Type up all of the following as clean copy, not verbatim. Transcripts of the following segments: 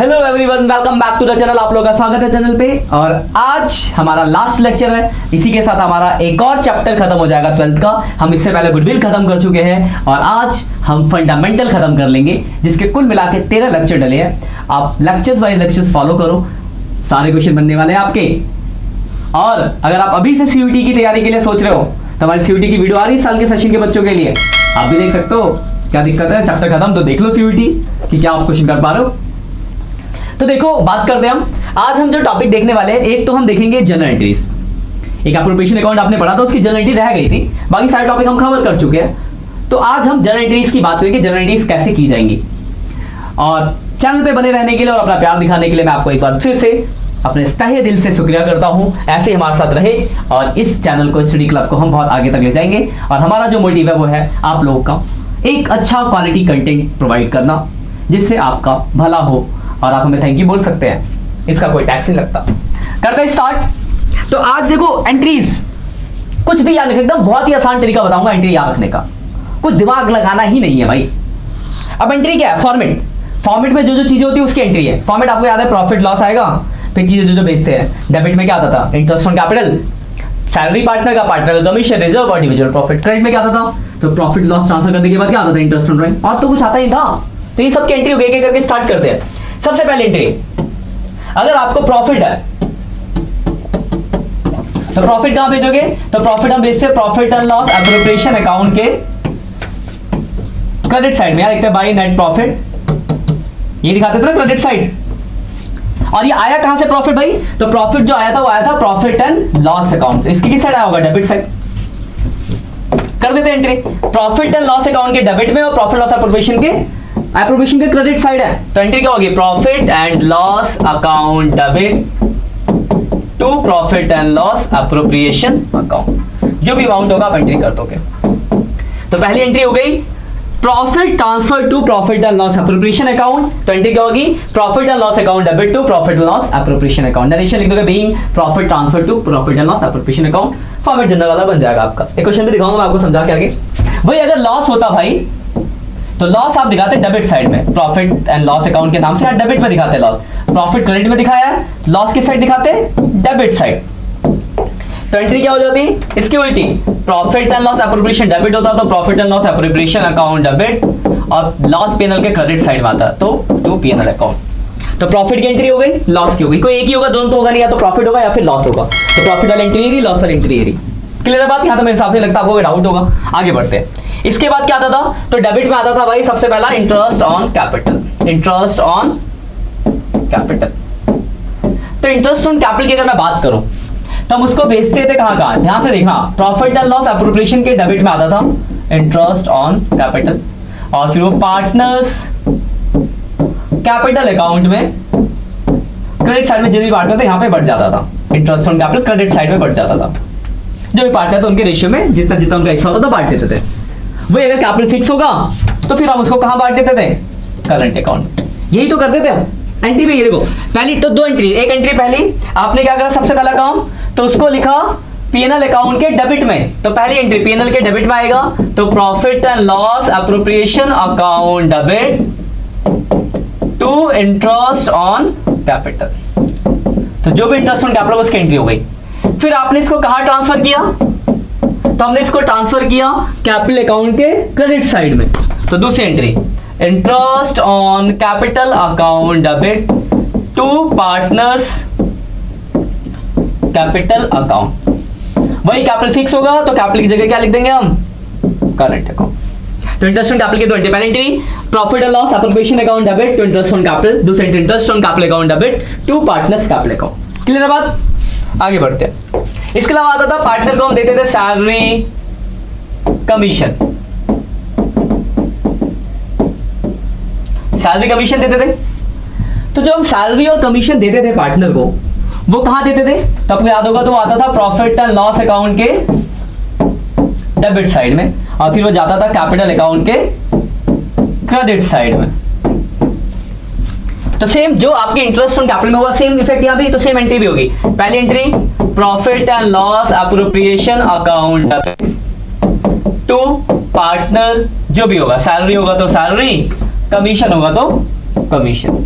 Hello everyone, welcome back to the channel. आप लोगों का स्वागत है चैनल पे। और आज हमारा लास्ट लेक्चर है। इसी के साथ हमारा एक और चैप्टर खत्म हो जाएगा 12th का। हम इससे पहले गुडविल खत्म कर चुके हैं और आज हम फंडामेंटल खत्म कर लेंगे, जिसके कुल मिला के 13 लेक्चर डले हैं। आप लेक्चर्स वाइज लेक्चर्स फॉलो करो, सारे क्वेश्चन बनने वाले हैं आपके। और अगर आप अभी से सीयूटी की तैयारी के लिए सोच रहे हो तो हमारी सीयूटी की वीडियो आ रही है साल के सेशन के बच्चों के लिए, आप भी देख सकते हो। क्या दिक्कत है, चैप्टर खत्म तो देख लो सीयूटी कि क्या आप क्वेश्चन कर पा रहे हो। तो देखो, बात करते हैं हम। आज हम जो टॉपिक देखने वाले हैं, एक तो हम देखेंगे जनरल एंट्रीज। एक एप्रोप्रिएशन अकाउंट आपने पढ़ा था, उसकी जनरल एंट्री रह गई थी, बाकी सारे टॉपिक हम कवर कर चुके हैं। तो आज हम जनरल एंट्रीज की बात करेंगे, जनरल एंट्रीज कैसे की जाएंगी। और चैनल पे बने रहने के लिए और अपना प्यार दिखाने के लिए मैं आपको एक बार फिर से अपने तहे दिल से शुक्रिया करता हूं। ऐसे हमारे साथ रहे और इस चैनल को, स्टडी क्लब को हम बहुत आगे तक ले जाएंगे। और हमारा जो मोटिव है वो है आप लोगों का एक अच्छा क्वालिटी कंटेंट प्रोवाइड करना, जिससे आपका भला हो और आप हमें थैंक यू बोल सकते हैं। इसका कोई टैक्स नहीं लगता। करते हैं स्टार्ट। तो आज देखो, एंट्रीज कुछ भी याद रखना, एकदम बहुत ही आसान तरीका बताऊंगा एंट्री याद रखने का। कुछ दिमाग लगाना ही नहीं है भाई। अब एंट्री क्या है? फॉर्मेट। फॉर्मेट में जो जो चीजें होती है उसकी एंट्री है। फॉर्मेट आपको याद है, प्रॉफिट लॉस आएगा, फिर चीजें जो जो बेचते हैं। डेबिट में क्या आता था? Interest on capital, salary partner का, पार्टनर का कमीशन, रिजर्व और डिविजिबल प्रॉफिट। क्रेडिट में क्या आता था? तो प्रॉफिट लॉस ट्रांसफर करने के बाद क्या आता था? Interest on drawing. और तो कुछ आता ही था। तो ये सबकी एंट्री एक एक करके स्टार्ट करते हैं। सबसे पहले एंट्री, अगर आपको प्रॉफिट है तो प्रॉफिट कहां भेजोगे? तो प्रॉफिट हम भेजते हैं profit and loss appropriation account के क्रेडिट साइड में। लिखते हैं बाई नेट प्रॉफिट, ये दिखाते थे ना क्रेडिट साइड। और ये आया कहां से प्रॉफिट भाई? तो प्रॉफिट जो आया था वो आया था प्रॉफिट एंड लॉस अकाउंट से। इसकी किस साइड आया होगा? Debit side. कर देते entry, profit and loss account के डेबिट में और प्रॉफिट लॉस एप्रोप्रिएशन के क्रेडिट साइड है। तो एंट्री क्या होगी? Profit and loss account debit to profit and loss appropriation account. जो भी अमाउंट होगा आप एंट्री कर दोगे। तो पहली एंट्री हो गई profit transfer to profit and loss appropriation account. तो एंट्री क्या होगी? Profit and loss account debit to profit and loss appropriation account. Narration लिख दोगे being profit transfer to profit and loss appropriation account. Format journal वाला बन जाएगा आपका। एक क्वेश्चन भी दिखाऊंगा मैं आपको समझा के आगे। भाई अगर लॉस होता भाई, तो लॉस आप दिखाते डेबिट साइड में, प्रॉफिट एंड लॉस अकाउंट के नाम से। डेबिट में दिखाते लॉस, प्रॉफिट क्रेडिट में दिखाया है, लॉस किस साइड दिखाते? Debit side. तो एंट्री क्या हो जाती? इसकी उल्टी, profit and loss appropriation debit होता तो profit and loss appropriation account debit, और लॉस पीएनएल के क्रेडिट साइड में आता तो टू पीएनएल अकाउंट। तो प्रॉफिट की एंट्री हो गई, लॉस की हो गई। कोई एक ही होगा, दोनों तो होगा नहीं, या तो प्रॉफिट होगा या फिर लॉस होगा। तो प्रॉफिट वाली एंट्री रही, लॉस वाली एंट्री रही। क्लियर है बात? यहां तो मेरे हिसाब से लगता है आपको डाउट होगा। आगे बढ़ते हैं। इसके बाद क्या आता था? तो डेबिट में आता था भाई सबसे पहला interest on capital. Interest on capital. तो इंटरेस्ट ऑन कैपिटल की अगर मैं बात करूं तो हम उसको बेचते थे कहां कहां? ध्यान से देखना, प्रॉफिट एंड लॉस एप्रोप्रिएशन के डेबिट में आता था इंटरेस्ट ऑन कैपिटल, और फिर वो पार्टनर्स कैपिटल अकाउंट में क्रेडिट साइड में जो भी पार्टनर थे यहां पे बढ़ जाता था। Interest on capital credit side में बढ़ जाता था। जो भी पार्टनर थे उनके रेशियो में जितना जितना उनका हिस्सा होता था बांट देते थे। वही अगर कैपिटल फिक्स होगा तो फिर हम उसको कहां बांट देते थे? Current account. यही तो करते थे हम एंट्री में। ये देखो, पहली तो दो एंट्री, एक एंट्री पहली आपने क्या करा? सबसे पहला काम तो उसको लिखा पीएनएल अकाउंट के डेबिट में। तो पहली एंट्री पीएनएल के डेबिट में आएगा, तो profit and loss appropriation account debit to interest on capital. तो जो भी इंटरेस्ट ऑन कैपिटल उसकी एंट्री हो गई। फिर आपने इसको कहां ट्रांसफर किया? तो हमने इसको ट्रांसफर किया कैपिटल अकाउंट के क्रेडिट साइड में। तो दूसरी entry interest on capital account debit to partners capital account. वही कैपिटल फिक्स होगा तो कैपिटल की जगह क्या लिख देंगे हम? Current account. तो इंटरेस्ट ऑन कैपिटल की दो एंट्री, पहली entry profit and loss appropriation account debit to interest on capital, दूसरी entry interest on capital account debit to partners capital account. Clear है बात? आगे बढ़ते हैं। इसके अलावा आता था पार्टनर को हम देते थे सैलरी कमीशन। सैलरी कमीशन देते थे। तो जो हम सैलरी और कमीशन देते थे पार्टनर को, वो कहां देते थे? तो आपको याद होगा तो आता था प्रॉफिट एंड लॉस अकाउंट के डेबिट साइड में, और फिर वो जाता था कैपिटल अकाउंट के क्रेडिट साइड में। तो सेम जो आपके इंटरेस्ट ऑन कैपिटल में हुआ, सेम इफेक्ट यहां भी, तो सेम एंट्री भी होगी। पहली entry profit and loss appropriation account to partner, जो भी होगा, सैलरी होगा तो सैलरी, कमीशन होगा तो कमीशन।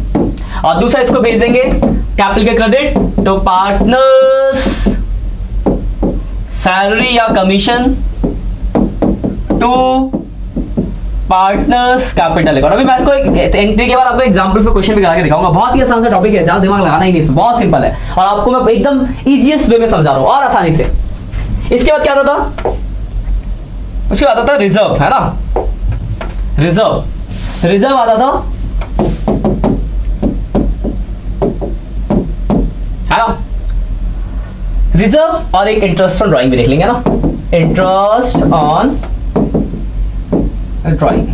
और दूसरा इसको भेज देंगे कैपिटल के क्रेडिट, तो पार्टनर्स सैलरी या commission to partners capital account. अभी मैं इसको एंट्री के बाद आपको एग्जांपल पे क्वेश्चन भी करा के दिखाऊंगा। बहुत ही आसान सा टॉपिक है, ज्यादा दिमाग लगाना ही नहीं, बहुत सिंपल है और आपको मैं एकदम इजीएस्ट वे में समझा रहा हूं और आसानी से। इसके बाद क्या आता था, उसके बाद आता था रिजर्व, है ना, रिजर्व। तो रिजर्व आता था, है ना, रिजर्व और एक इंटरेस्ट ऑन ड्राइंग भी देख लेंगे ना, इंटरेस्ट ऑन ड्राइंग।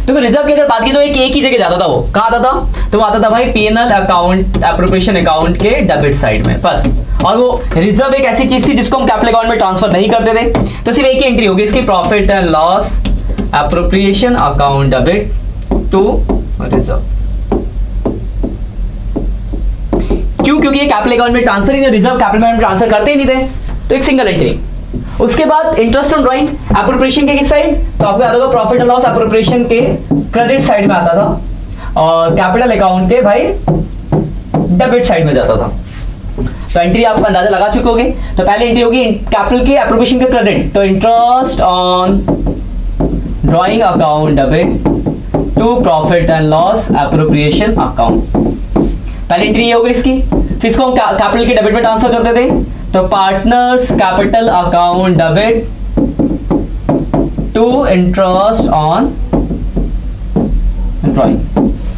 तो रिजर्व की अगर बात की तो एक ही जगह जाता था, वो कहाँ आता था, तो वो आता था भाई पीएनएल अकाउंट, एप्रोप्रिएशन अकाउंट के डेबिट साइड में बस। और वो रिजर्व एक ऐसी चीज थी जिसको हम कैपिटल अकाउंट में ट्रांसफर नहीं करते थे, तो सिर्फ एक ही एंट्री होगी इसकी, profit and loss appropriation account debit to reserve. क्यों, क्योंकि ये कैपिटल अकाउंट में ट्रांसफर ही नहीं, रिजर्व कैपिटल अकाउंट में ट्रांसफर करते ही नहीं थे, तो एक सिंगल एंट्री। उसके बाद इंटरेस्ट ऑन ड्राइंग एप्रोप्रिएशन के किस साइड, तो आपको याद होगा प्रॉफिट एंड लॉस एप्रोप्रिएशन के क्रेडिट साइड में आता था और कैपिटल अकाउंट के भाई डेबिट साइड में जाता था। तो एंट्री आप अंदाजा लगा चुके होंगे। तो पहली एंट्री होगी कैपिटल के एप्रोप्रिएशन के क्रेडिट, तो interest on drawing account debit to profit and loss appropriation account. पहली एंट्री ये होगी इसकी। फिर इसको हम कैपिटल के डेबिट में ट्रांसफर करते थे, तो partners capital account debit to interest on drawing.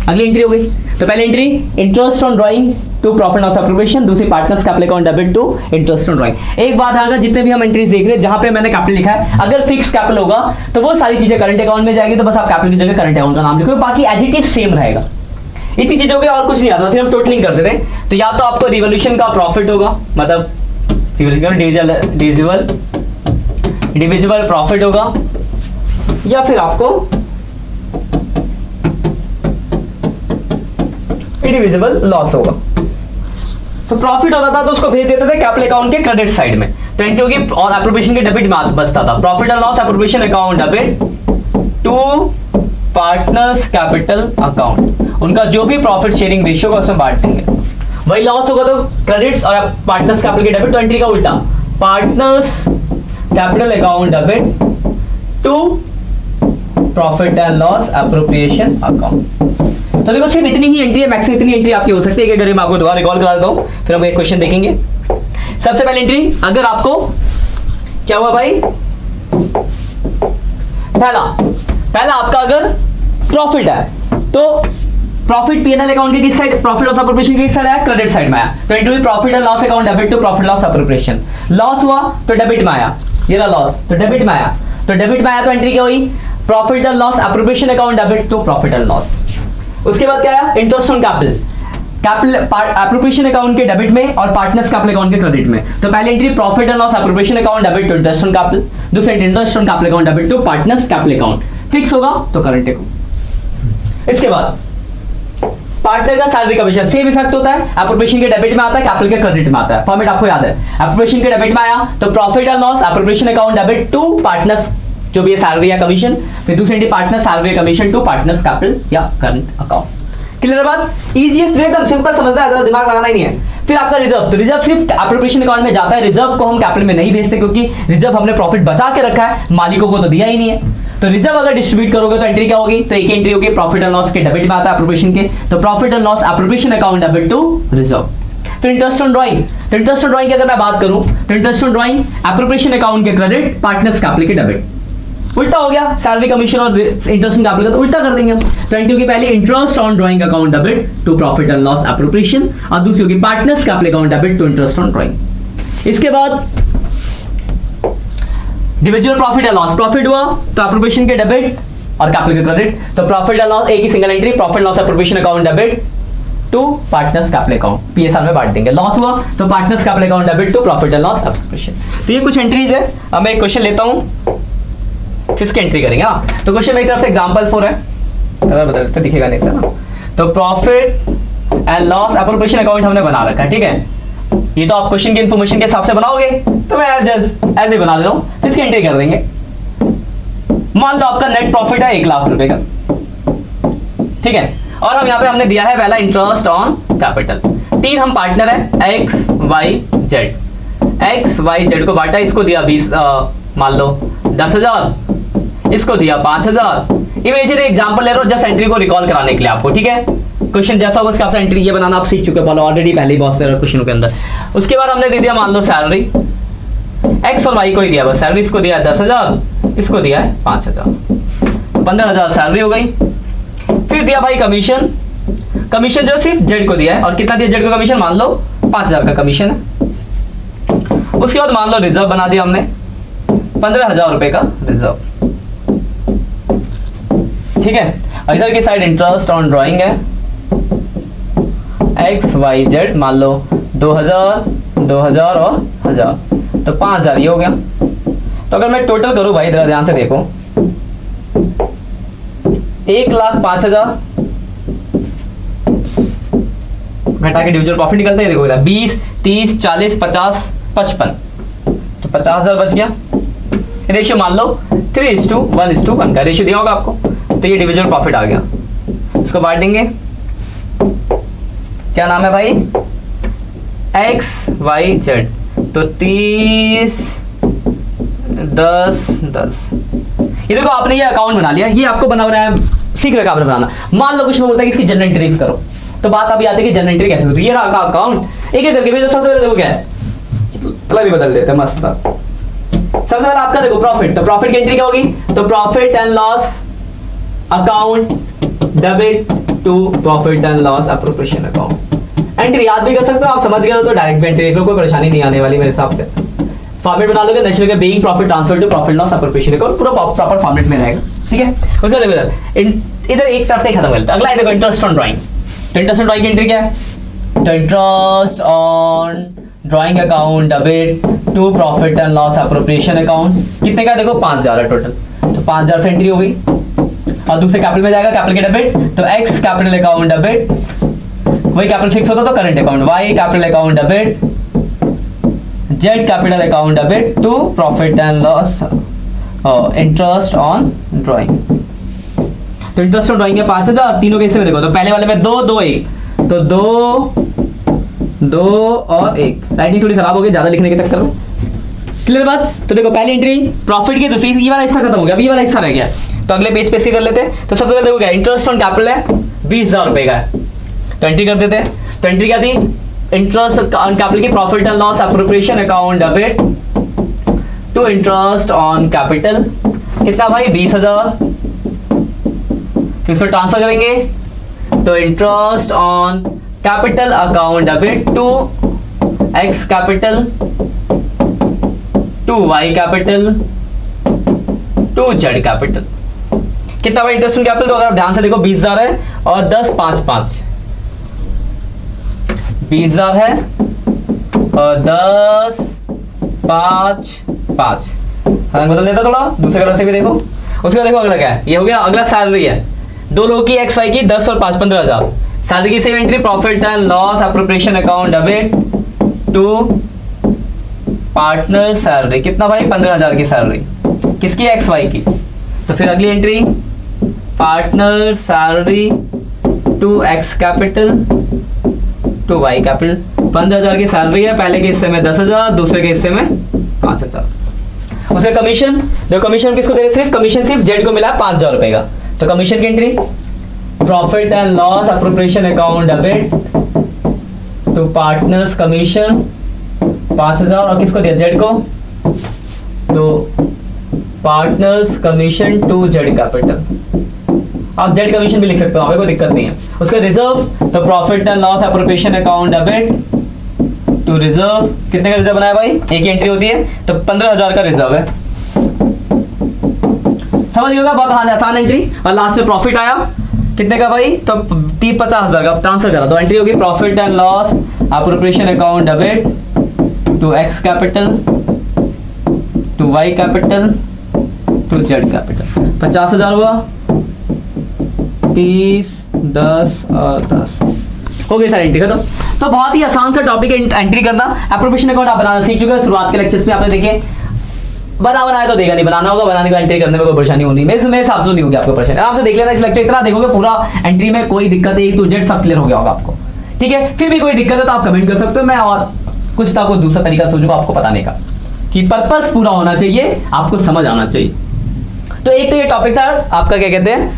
अगली एंट्री हो गई। तो पहली entry interest on drawing to profit loss appropriation, दूसरी partners capital account debit to interest on drawing. एक बात आएगा, जितने भी हम एंट्रीज देख रहे हैं जहां पे मैंने कैपिटल लिखा है, अगर फिक्स कैपिटल होगा तो वो सारी चीजें करंट अकाउंट में जाएगी, तो बस आप कैपिटल की जगह करंट अकाउंट का नाम लिखो, बाकी एज इट इज सेम रहेगा। इतनी चीजों के और कुछ नहीं आता। फिर हम टोटलिंग करते थे, तो या तो आपको रिवोल्यूशन का प्रॉफिट होगा, मतलब डिविजिबल प्रॉफिट होगा, या फिर आपको इंडिविजुअल लॉस होगा। तो प्रॉफिट होता था तो उसको भेज देते थे कैपिटल अकाउंट के क्रेडिट साइड में, तो एंट्री होगी और एप्रोप्रिएशन के डेबिट में बचता था, profit and loss appropriation account debit to partners capital account. उनका जो भी प्रॉफिट शेयरिंग रेशियो का उसमें बांट देंगे। वही लॉस होगा तो क्रेडिट और पार्टनर्स कैपिटल के डेबिट, तो एंट्री का उल्टा, partners capital account debit to profit and loss appropriation account. तो देखो सिर्फ इतनी ही एंट्री है, मैक्सिमम इतनी एंट्री आपकी हो सकती है। अगर मैं आपको दोबारा रिकॉल करा देता हूं, फिर हम एक क्वेश्चन देखेंगे। सबसे पहले एंट्री, अगर आपको क्या हुआ भाई, पहला आपका अगर प्रॉफिट है तो प्रॉफिट पीएनएल अकाउंट के किस साइड, प्रॉफिट लॉस एप्रोप्रिएशन के किस साइड आया, क्रेडिट साइड में आया, तो entry profit and loss account debit to profit loss appropriation. Loss हुआ तो डेबिट में आया, ये रहा लॉस, तो डेबिट में आया, तो डेबिट में आया तो एंट्री क्या हुई, profit and loss appropriation account debit to profit and loss. उसके बाद क्या आया, interest on capital appropriation account के डेबिट में और पार्टनर्स कैपिटल अकाउंट के क्रेडिट में। तो पहली entry profit and loss appropriation account debit to interest on capital, दूसरी interest on capital account debit to partners capital account. Fix होगा तो करंट अकाउंट। इसके बाद पार्टनर का सैलरी कमीशन, सेम इफेक्ट होता है, एप्रोप्रिएशन के डेबिट में आता है, कैपिटल के क्रेडिट में आता है। फॉर्मेट आपको याद है, एप्रोप्रिएशन के डेबिट में आया तो profit and loss appropriation account debit to partners जो भी है सैलरी या कमीशन, फिर दूसरी एंट्री पार्टनर सैलरी या कमीशन टू पार्टनर्स कैपिटल या करंट अकाउंट। क्लियर बात, इजीएस्ट वे, एकदम सिंपल समझना है, ज्यादा दिमाग लगाना ही नहीं है। फिर आपका रिजर्व, तो रिजर्व सिर्फ एप्रोप्रिएशन अकाउंट में जाता है, रिजर्व को हम कैपिटल में नहीं भेजते क्योंकि रिजर्व हमने प्रॉफिट बचा के रखा है, मालिकों को तो दिया ही नहीं है। तो रिजर्व अगर डिस्ट्रीब्यूट करोगे तो एंट्री क्या होगी, तो एक एंट्री होगी प्रॉफिट एंड लॉस के डेबिट में आता है एप्रोप्रिएशन के, तो profit and loss appropriation account debit to reserve. फिर इंटरेस्ट ऑन ड्राइंग, तो इंटरेस्ट ऑन ड्राइंग की अगर मैं बात करूं तो interest on drawing appropriation account के क्रेडिट, पार्टनर्स कैपिटल के डेबिट। उल्टा हो गया, सैलरी कमीशन और इंटरेस्ट ऑन कैपिटल का तो उल्टा कर देंगे हम। तो एंट्री होगी पहले interest on drawing account debit to profit and loss appropriation, और दूसरी होगी partners capital account debit to interest on drawing. इसके बाद divisible profit and loss, profit हुआ तो एप्रोप्रिएशन के डेबिट और कैपिटल के क्रेडिट, तो प्रॉफिट एंड लॉस एक ही single entry, profit loss appropriation account debit to partners capital account, PSR में बांट देंगे। लॉस हुआ तो partners capital account debit to profit and loss appropriation. तो ये कुछ एंट्रीज है। अब मैं एक क्वेश्चन लेता हूं, फिर इसकी एंट्री करेंगे ना। तो क्वेश्चन मेरी तरफ से एग्जांपल 4 है, कलर बदल के दिखेगा नहीं ना। तो profit and loss appropriation account हमने बना रखा है, ठीक है। ये तो आप क्वेश्चन की इंफॉर्मेशन के हिसाब से बनाओगे, तो मैं ऐसे बना दे रहा हूं, इसकी एंट्री कर देंगे। मान लो आपका नेट प्रॉफिट है 1 लाख रुपए का, ठीक है, और हम यहाँ पे हमने दिया है पहला इंटरेस्ट ऑन कैपिटल। 3 हम पार्टनर है X Y Z, X Y Z को बांटा, इसको दिया 20 मान लो 10,000, इसको दिया 5,000। इमेजिनरी एग्जांपल ले रहा हूं जस्ट एंट्री को रिकॉल कराने के लिए आपको, ठीक है। क्वेश्चन जैसा होगा उसके आपसे एंट्री ये बनाना आप सीख चुके हो ऑलरेडी पहले ही बहुत सारे क्वेश्चन के अंदर। उसके बाद हमने दे दिया मान लो सैलरी, एक्स और वाई को ही दिया बस, सैलरी इसको दिया 10,000, इसको दिया है 5,000, 15,000 सैलरी हो गई। फिर दिया भाई कमीशन, कमीशन जो सिर्फ जेड को दिया है, और कितना दिया जेड को कमीशन, मान लो 5,000 का कमीशन है। उसके बाद मान लो रिजर्व बना दिया हमने 15,000 रुपए का रिजर्व, ठीक है। इधर की साइड इंटरेस्ट ऑन ड्राइंग है एक्स वाई जेड, मान लो 2,000 2,000 और 1,000, तो 5,000 ये हो गया। तो अगर मैं टोटल करूं भाई इधर ध्यान से देखो, 1,05,000 घटा के डिविजन प्रॉफिट निकलता है, देखो 20 30 40 50 55, तो 50,000 बच गया। रेशियो मान लो 3:1:1 का रेशियो दिया होगा आपको, तो ये डिविजन प्रॉफिट आ गया। इसको बांट देंगे, क्या नाम है भाई, एक्स वाई जेड, तो 30 10 10। ये देखो आपने ये अकाउंट बना लिया, ये आपको बना है, सीख रखा आपने बनाना। मान लो कुछ में बोलता है कि इसकी जनरल एंट्रीज करो, तो बात अभी आती है कि जनरल एंट्री कैसे होती है। ये रहा अकाउंट, एक एक करके सबसे पहले देखो क्या है, भी बदल देते हैं मस्त। सबसे पहले आपका देखो प्रॉफिट, तो प्रॉफिट की एंट्री क्या होगी, तो profit and loss account debit to profit and loss appropriation account. Entry याद भी कर सकते हो आप, समझ गए हो तो डायरेक्ट एंट्री देख लो, कोई परेशानी नहीं आने वाली मेरे हिसाब से। फॉर्मेट बना लोगे नेचुरल के being profit transfer to profit loss appropriation account, पूरा प्रॉपर फॉर्मेट में रहेगा, ठीक है। उसके बाद देखो इधर एक तरफ से खत्म करते हैं। अगला देखो इंटरेस्ट ऑन ड्राइंग, तो इंटरेस्ट ऑन ड्राइंग की एंट्री क्या है, तो interest on drawing account debit to profit and loss appropriation account, कितने का देखो 5,000 है टोटल, तो 5,000 से एंट्री हो गई। और दूसरे कैपिटल में जाएगा, कैपिटल के डेबिट, तो एक्स कैपिटल अकाउंट डेबिट, वही कैपिटल फिक्स होता तो current account, Y capital account debit, Z capital account debit to profit and loss interest on drawing. तो इंटरेस्ट ऑन ड्राइंग है 5,000, तीनों के हिस्से में देखो, तो पहले वाले में 2 2 1, तो 2 और 1, राइटिंग थोड़ी खराब हो गई ज्यादा लिखने के चक्कर में, क्लियर बात। तो देखो पहली एंट्री प्रॉफिट की, दूसरी ये वाला हिस्सा खत्म हो गया, अभी ये वाला हिस्सा रह गया, तो अगले पेज पे इसी कर लेते हैं। तो सबसे पहले देखो क्या इंटरेस्ट ऑन कैपिटल है 20,000 रुपए का है, तो एंट्री कर देते हैं। तो एंट्री क्या थी, इंटरेस्ट ऑन कैपिटल की profit and loss appropriation account debit to interest on capital, कितना भाई 20,000, फिर इसको ट्रांसफर करेंगे, तो interest on capital account debit to X capital to Y capital to Z capital, कितना भाई इंटरेस्ट ऑन कैपिटल, तो अगर आप ध्यान से देखो 20,000 है और 10 5 5, 20,000 है और 10 5 5, रंग बदल देता थोड़ा, दूसरे कलर से भी देखो। उसके बाद देखो अगला क्या है, ये हो गया, अगला सैलरी है, दो लोग की एक्स वाई की 10 और 5 15,000, सैलरी की same entry profit and loss appropriation account debit to partner salary, कितना भाई 15,000 की सैलरी, किसकी एक्स वाई की, तो फिर अगली entry partner salary to X capital to Y capital, 15,000 की सैलरी है, पहले के हिस्से में 10,000, दूसरे के हिस्से में 5,000। उसका कमीशन, जो कमीशन किसको दे रहे, सिर्फ कमीशन सिर्फ जेड को मिला 5,000 रुपए का, तो कमीशन की entry profit and loss appropriation account debit to partners commission 5,000, और किसको दिया जेड को, तो partners commission to Z capital, आप जेड कमीशन भी लिख सकते हो, कोई दिक्कत नहीं है। उसका रिजर्व, तो profit and loss appropriation account debit to reserve, कितने का रिजर्व बनाया भाई, एक ही एंट्री होती है, तो 15,000 का रिजर्व है, समझ गए, बहुत आसान एंट्री। और लास्ट में प्रॉफिट आया कितने का भाई, तो 50,000 का ट्रांसफर करा, तो एंट्री होगी profit and loss appropriation account debit to X capital to Y capital to Z capital, 50,000 हुआ, 30 10 और 10 हो गई सर एंट्री खत्म। तो बहुत ही आसान सा टॉपिक है एंट्री करना। एप्रोप्रिएशन अकाउंट आप बनाना सीख चुके हो, शुरुआत के लेक्चर्स में आपने देखे बनाया तो देगा नहीं, बनाना होगा, बनाने का एंट्री करने में कोई परेशानी होनी, मेरे हिसाब से नहीं होगी आपको परेशानी। आराम से देख लेना इस लेक्चर, इतना देखोगे पूरा एंट्री में कोई दिक्कत है, A to Z सब क्लियर हो गया होगा आपको। ठीक है, फिर भी कोई दिक्कत है तो आप कमेंट कर सकते हो, मैं और कुछ था कोई दूसरा तरीका सोचूंगा आपको बताने का, कि पर्पस पूरा होना चाहिए, आपको समझ आना चाहिए। तो एक तो ये टॉपिक था आपका, क्या कहते हैं,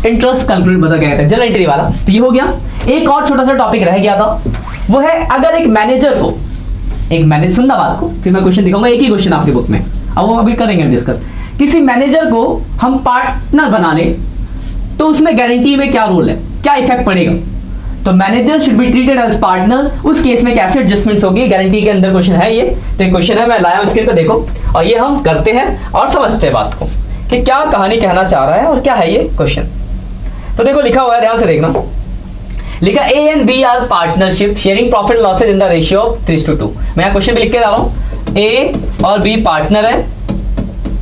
इंटरेस्ट कंक्लूड, मतलब क्या कहते हैं, जनरल एंट्री वाला, तो ये हो गया। एक और छोटा सा टॉपिक रह गया था, वो है अगर एक मैनेजर को, एक मैनेजर, सुनना बात को, फिर मैं क्वेश्चन दिखाऊंगा, एक ही क्वेश्चन आपकी बुक में, अब वो अभी करेंगे डिस्कस। किसी मैनेजर को हम पार्टनर बना ले तो उसमें गारंटी में क्या रोल है, क्या इफेक्ट पड़ेगा। तो manager should be treated as partner, उस केस में कैसे एडजस्टमेंट्स होगी, गारंटी के अंदर क्वेश्चन है ये। तो एक क्वेश्चन है, मैं लाया हूं स्क्रीन पे देखो, और ये हम करते हैं और समझते हैं बात को कि क्या कहानी कहना चाह रहा है और क्या है ये क्वेश्चन। तो देखो लिखा हुआ है, ध्यान से देखना, लिखा A and B are partnership sharing profit losses in the ratio of 3:2। मैं यहाँ क्वेश्चन भी लिख के जा रहा हूँ, A और B पार्टनर है,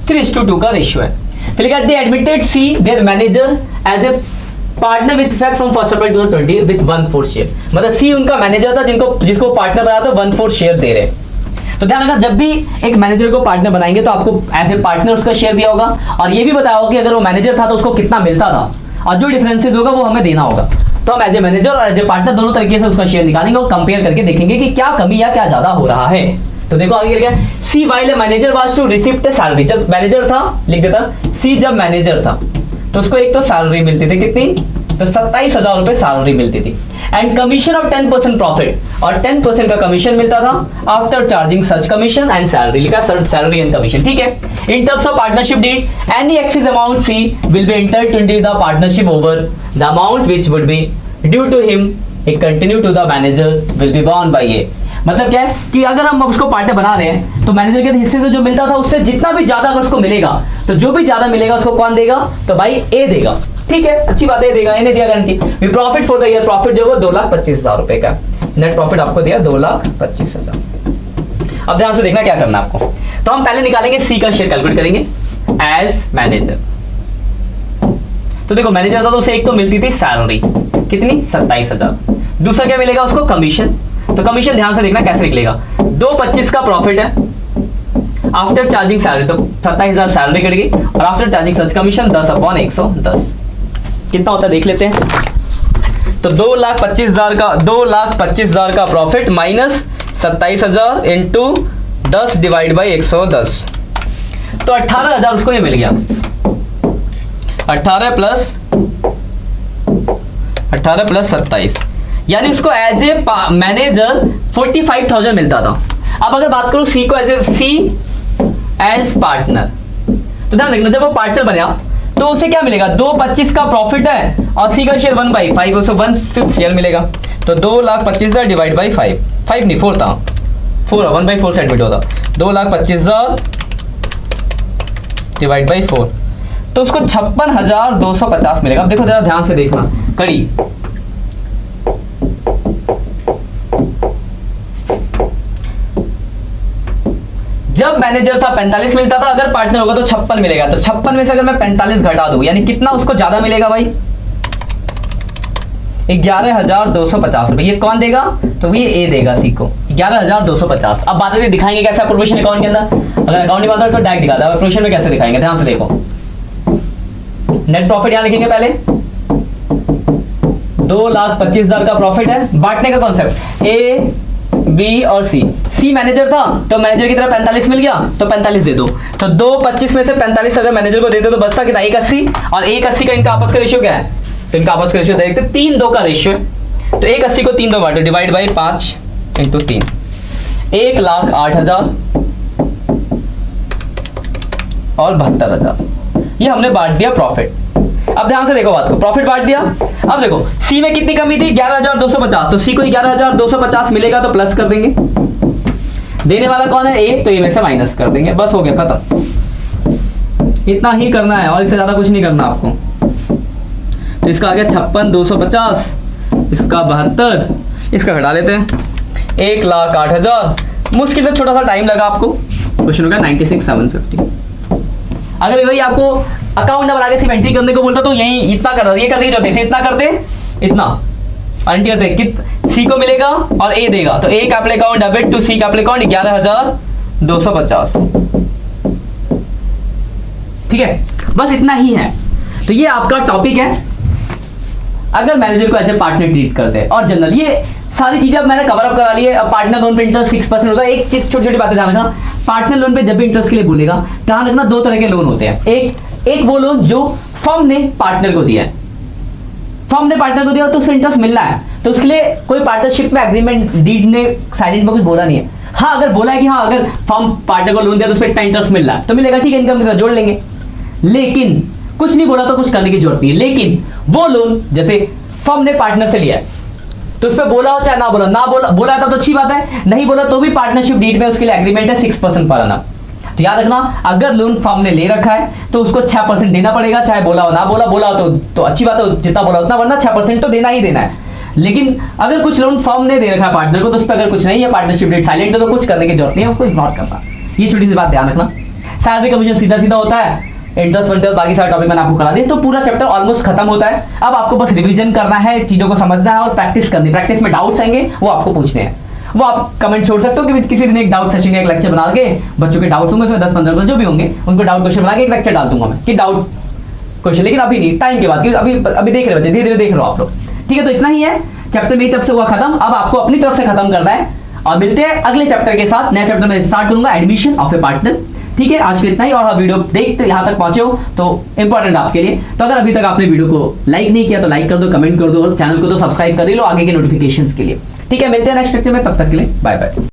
3:2 का रेशियो है। फिर लिखा they admitted C their manager as a partner with effect from 1 April 2020 with 1/4 share. मतलब C उनका मैनेजर था जिसको पार्टनर बनाया तो 1/4 शेयर दे रहे। तो ध्यान रखना, जब भी एक मैनेजर को पार्टनर बनाएंगे तो आपको एज ए पार्टनर उसका शेयर दिया होगा, और ये भी बताया होगा कि अगर वो मैनेजर था तो उसको कितना मिलता था, और जो डिफरेंसेस होगा वो हमें देना होगा। तो हम एज ए मैनेजर और एज ए पार्टनर दोनों तरीके से उसका शेयर निकालेंगे और कंपेयर करके देखेंगे कि क्या कमी या क्या ज्यादा हो रहा है। तो देखो आगे क्या, C while manager was to receive the salary, जब मैनेजर था, लिख देता सी, जब मैनेजर था तो उसको एक तो सैलरी मिलती थी, कितनी, तो 27,000 रुपए सैलरी मिलती थी, एंड कमीशन ऑफ 10% प्रॉफिट, और 10% का कमीशन मिलता था after charging such commission and salary, लिखा सैलरी एंड कमीशन। ठीक है, in terms of partnership deed any excess amount fee will be entered into the partnership over the amount which would be due to him it continue to the manager will be bound by A. मतलब क्या है कि अगर हम उसको partner बना रहे हैं तो मैनेजर के हिस्से से जो मिलता था उससे जितना भी ज्यादा अगर उसको मिलेगा, तो जो भी ज्यादा मिलेगा उसको कौन देगा, तो भाई ए देगा। ठीक है, अच्छी बात है, देगा, इन्हें दिया गारंटी। वी profit for the year, profit जो है 2,25,000 रुपए का, नेट प्रॉफिट आपको दिया 2,25,000। अब ध्यान से देखना क्या करना आपको। तो हम पहले निकालेंगे सी का शेयर, कैलकुलेट करेंगे एज मैनेजर। तो देखो मैनेजर था तो उसे एक तो मिलती थी सैलरी, कितनी, 27,000। दूसरा क्या मिलेगा उसको, कमीशन। तो कमीशन ध्यान से देखना कैसे निकलेगा, 2,25 का प्रॉफिट है आफ्टर चार्जिंग सैलरी, तो 27,000 सैलरी कट गई, और आफ्टर चार्जिंग सच कमीशन 10/110 कितना होता है देख लेते हैं। तो 2,25,000 का profit minus 27,000 into 10 divide by 110, तो 18,000 उसको ये मिल गया। 18 प्लस 27, यानी उसको एज ए मैनेजर 45,000 मिलता था। अब अगर बात करूं सी को एज पार्टनर, तो ध्यान देखना जब वो पार्टनर बना तो उसे क्या मिलेगा, 2,25 का प्रॉफिट है और सी का शेयर 1/5, उसे 1/5 शेयर मिलेगा। तो 2,25,000 डिवाइड बाई 5 नहीं 4 था, 4 1/4 से एडमिट होता, 2,25,000 डिवाइड बाई 4, तो उसको 56,250 मिलेगा। अब देखो जरा ध्यान से देखना कड़ी, जब मैनेजर था 45 मिलता था, अगर पार्टनर होगा तो 56 मिलेगा। तो 56 में से अगर मैं 45 घटा दूं, यानी कितना उसको ज्यादा मिलेगा भाई, 11,250 रुपए। ये कौन देगा, तो ये ए देगा सी को, 11,250। अब बात है दिखाएंगे कैसे अप्रोप्रिएशन अकाउंट के अंदर, अगर अकाउंट नहीं बनता तो डायरेक्ट दिखाता है, अप्रोप्रिएशन में कैसे दिखाएंगे, ध्यान से देखो। नेट प्रॉफिट यहां लिखेंगे पहले, 2,25,000 का प्रॉफिट है, बांटने का कॉन्सेप्ट, ए बी और सी मैनेजर था तो मैनेजर की तरफ 45 मिल गया तो 45 दे दो। तो 2,25 में से 45 अगर मैनेजर को देते तो बचता कितना, 1,80, और 1,80 का इनका आपस का रेशियो क्या है, तो इनका आपस का रेशियो देखते 3:2 का रेशियो है। तो 1,80 को 3 2 बांटो, डिवाइड बाई 5 इंटू 3, 1,08,000 और 72,000, ये हमने बांट दिया प्रॉफिट। अब ध्यान से देखो बात को, प्रॉफिट बांट दिया। अब देखो सी में कितनी कमी थी, 11,250, तो सी को 11,250 मिलेगा तो प्लस कर देंगे, देने वाला कौन है, ए, तो ए में से माइनस कर देंगे, बस हो गया खत्म। इतना ही करना है और इससे ज्यादा कुछ नहीं करना आपको। तो इसका आ गया 56,250, इसका 72, इसका घटा लेते हैं 1,08,000। मुश्किल से छोटा सा टाइम लगा आपको, क्वेश्चन हो गया 96,750। अगर वही आपको अकाउंट नंबर आगे सिर्फ एंट्री करने को बोलता तो यही इतना कर दे, ये करने की जरूरत है, इतना करते इतना एंट्री करते, कित सी को मिलेगा और ए देगा, तो A capital account debit to C capital account 11,250। ठीक है, बस इतना ही है। तो ये आपका टॉपिक है, अगर मैनेजर को एज ए पार्टनर ट्रीट करते हैं। और जनरल ये सारी चीजें अब मैंने कवर अप करा ली है। अब पार्टनर लोन पे इंटरेस्ट 6% होता है। एक चीज छोटी छोटी बातें ध्यान रखना, पार्टनर लोन पे जब भी इंटरेस्ट के लिए बोलेगा ध्यान रखना, दो तरह के लोन होते हैं। एक वो लोन जो फर्म ने पार्टनर को दिया है, फर्म ने पार्टनर को दिया तो उससे इंटरेस्ट मिलना है, तो उसके लिए कोई पार्टनरशिप में एग्रीमेंट डीड ने साइलेंट में कुछ बोला नहीं है। हाँ, अगर बोला है कि हाँ अगर फर्म पार्टनर को लोन दिया तो उस पर इतना इंटरेस्ट मिल रहा है तो मिलेगा, ठीक है, इनकम के साथ जोड़ लेंगे। लेकिन कुछ नहीं बोला तो कुछ करने की जरूरत नहीं है। लेकिन वो लोन जैसे फर्म ने पार्टनर से लिया है तो उस पर बोला हो चाहे ना बोला, बोला था तो अच्छी बात है, नहीं बोला तो भी पार्टनरशिप डीड में उसके लिए एग्रीमेंट है 6% पर आना। तो याद रखना, अगर लोन फर्म ने ले रखा है तो उसको 6% देना पड़ेगा, चाहे बोला हो ना बोला हो तो अच्छी बात है, जितना बोला उतना, वरना 6% तो देना ही देना है। लेकिन अगर कुछ लोन फर्म ने दे रखा है पार्टनर को तो उस पर अगर कुछ नहीं है, पार्टनरशिप डेट साइलेंट है, तो कुछ करने की जरूरत नहीं है, उसको इग्नोर करना। ये छोटी सी बात ध्यान रखना। सैलरी कमीशन सीधा सीधा होता है, इंटरेस्ट बनते हैं, बाकी सारे टॉपिक मैंने आपको करा दिए। तो पूरा चैप्टर ऑलमोस्ट खत्म होता है। अब आपको बस रिवीजन करना है, चीजों को समझना है और प्रैक्टिस करनी। प्रैक्टिस में डाउट्स आएंगे वो आपको पूछने हैं, वो आप कमेंट छोड़ सकते हो कि किसी दिन एक डाउट सेशन का एक लेक्चर बना के बच्चों के डाउट्स होंगे उसमें 10-15 जो भी होंगे उनको डाउट क्वेश्चन बना के एक लेक्चर डाल दूंगा मैं कि डाउट क्वेश्चन। लेकिन अभी नहीं, टाइम के बाद, क्योंकि अभी देख रहे बच्चे, धीरे धीरे देख रहे हो आप लोग, ठीक है। तो इतना ही है, चैप्टर मेरी तरफ से हुआ खत्म। अब आपको अपनी तरफ से खत्म करना है और मिलते हैं अगले चैप्टर के साथ। नया चैप्टर में स्टार्ट करूंगा, एडमिशन ऑफ ए पार्टनर। ठीक है, आज के इतना ही। और वीडियो देखते यहाँ तक पहुंचे हो तो इंपॉर्टेंट आपके लिए। तो अगर अभी तक आपने वीडियो को लाइक नहीं किया तो लाइक कर दो, कमेंट कर दो, और चैनल को तो सब्सक्राइब कर ही लो आगे के नोटिफिकेशंस के लिए। ठीक है, मिलते हैं नेक्स्ट लेक्चर में, तब तक के लिए बाय बाय।